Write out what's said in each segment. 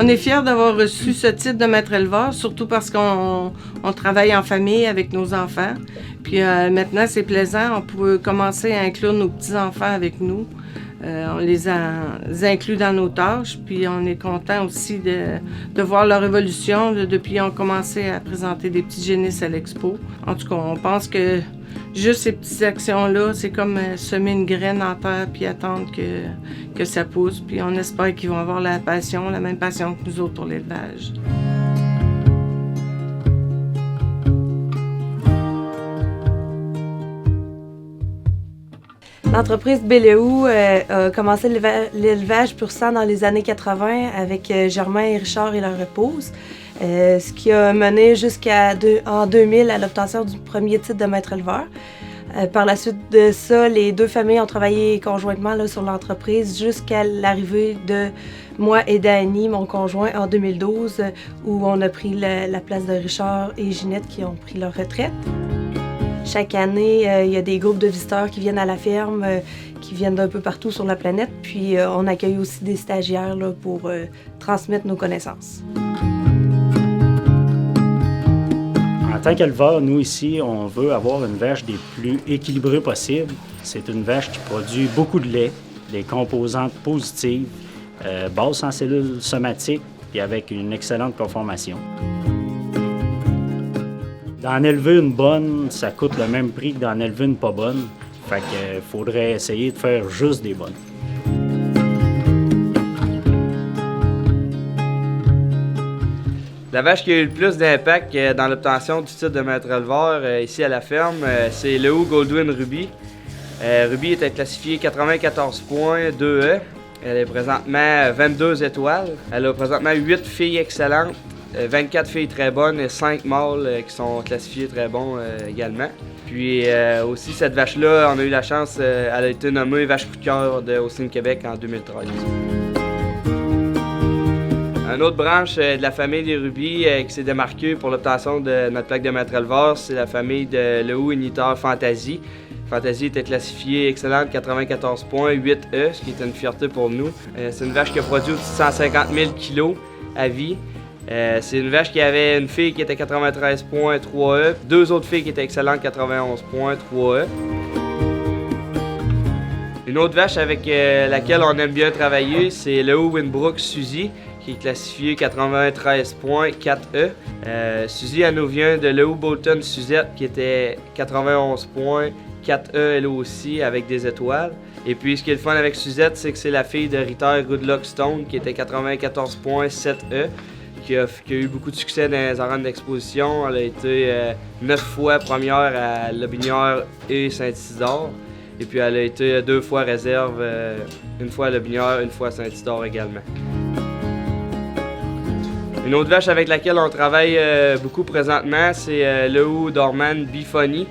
On est fiers d'avoir reçu ce titre de maître éleveur, surtout parce qu'on travaille en famille avec nos enfants. Puis maintenant, c'est plaisant, on peut commencer à inclure nos petits-enfants avec nous. On les inclut dans nos tâches, puis on est content aussi de voir leur évolution depuis qu'ils ont commencé à présenter des petits génisses à l'expo. En tout cas, on pense que juste ces petites actions-là, c'est comme semer une graine en terre puis attendre que ça pousse. Puis on espère qu'ils vont avoir la même passion que nous autres pour l'élevage. L'entreprise Béléou a commencé l'élevage pur sang dans les années 80 avec Germain et Richard et leur épouse, ce qui a mené en 2000 à l'obtention du premier titre de maître éleveur. Par la suite de ça, les deux familles ont travaillé conjointement là, sur l'entreprise jusqu'à l'arrivée de moi et Danny, mon conjoint, en 2012, où on a pris la place de Richard et Ginette qui ont pris leur retraite. Chaque année, il y a des groupes de visiteurs qui viennent à la ferme, qui viennent d'un peu partout sur la planète. Puis on accueille aussi des stagiaires là, pour transmettre nos connaissances. En tant qu'éleveur, nous ici, on veut avoir une vache des plus équilibrées possibles. C'est une vache qui produit beaucoup de lait, des composantes positives, basse en cellules somatiques et avec une excellente conformation. D'en élever une bonne, ça coûte le même prix que d'en élever une pas bonne. Fait qu'il faudrait essayer de faire juste des bonnes. La vache qui a eu le plus d'impact dans l'obtention du titre de maître éleveur ici à la ferme, c'est Lehou Goldwyn Ruby. Ruby était classifiée 94 points, 2E. Elle est présentement 22 étoiles. Elle a présentement 8 filles excellentes, 24 filles très bonnes et 5 mâles qui sont classifiés très bons également. Puis aussi, cette vache-là, on a eu la chance, elle a été nommée vache coup de cœur de Austin Québec en 2013. Une autre branche de la famille des Ruby qui s'est démarquée pour l'obtention de notre plaque de maître éleveur, c'est la famille de Lehou Igniteur Fantasy. Fantasy était classifiée excellente, 94 points, 8E, ce qui est une fierté pour nous. C'est une vache qui a produit au-dessus de 150 000 kg à vie. C'est une vache qui avait une fille qui était 93 points, 3E, deux autres filles qui étaient excellentes, 91 points, 3E. Une autre vache avec laquelle on aime bien travailler, c'est Lehou Winbrook Suzy, qui est classifiée 93 points, 4E. Suzy, elle nous vient de Lehou Bolton Suzette, qui était 91 points, 4E elle aussi, avec des étoiles. Et puis, ce qui est le fun avec Suzette, c'est que c'est la fille de Ritter Goodluck Stone, qui était 94 points, 7E. Qui a eu beaucoup de succès dans les arènes d'exposition. Elle a été 9 fois première à Lobinière et Saint-Isidore. Et puis elle a été 2 fois réserve, une fois à Lobinière, une fois à Saint-Isidore également. Une autre vache avec laquelle on travaille beaucoup présentement, c'est Lehou Dorman Bifony.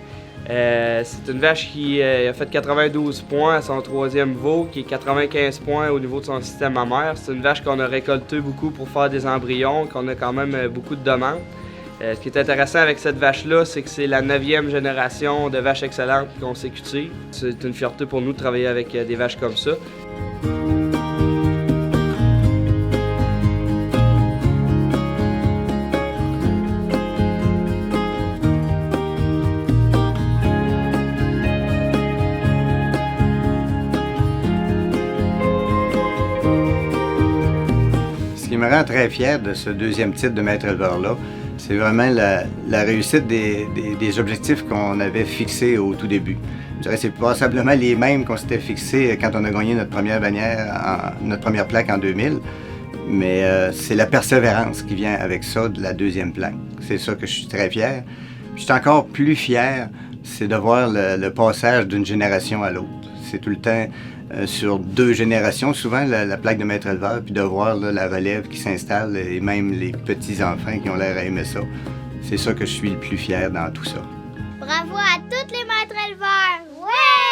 C'est une vache qui a fait 92 points à son troisième veau, qui est 95 points au niveau de son système mammaire. C'est une vache qu'on a récolté beaucoup pour faire des embryons, qu'on a quand même beaucoup de demandes. Ce qui est intéressant avec cette vache-là, c'est que c'est la 9e génération de vaches excellentes consécutives. C'est une fierté pour nous de travailler avec des vaches comme ça. Ce qui me rend très fier de ce deuxième titre de maître éleveur-là, c'est vraiment la réussite des objectifs qu'on avait fixés au tout début. Je dirais que c'est passablement les mêmes qu'on s'était fixés quand on a gagné notre première bannière, notre première plaque en 2000. Mais c'est la persévérance qui vient avec ça de la deuxième plaque. C'est ça que je suis très fier. Puis je suis encore plus fier, c'est de voir le passage d'une génération à l'autre. C'est tout le temps sur 2 générations, souvent la plaque de maître éleveur, puis de voir là, la relève qui s'installe et même les petits-enfants qui ont l'air à aimer ça. C'est ça que je suis le plus fier dans tout ça. Bravo à tous les maîtres éleveurs! Ouais!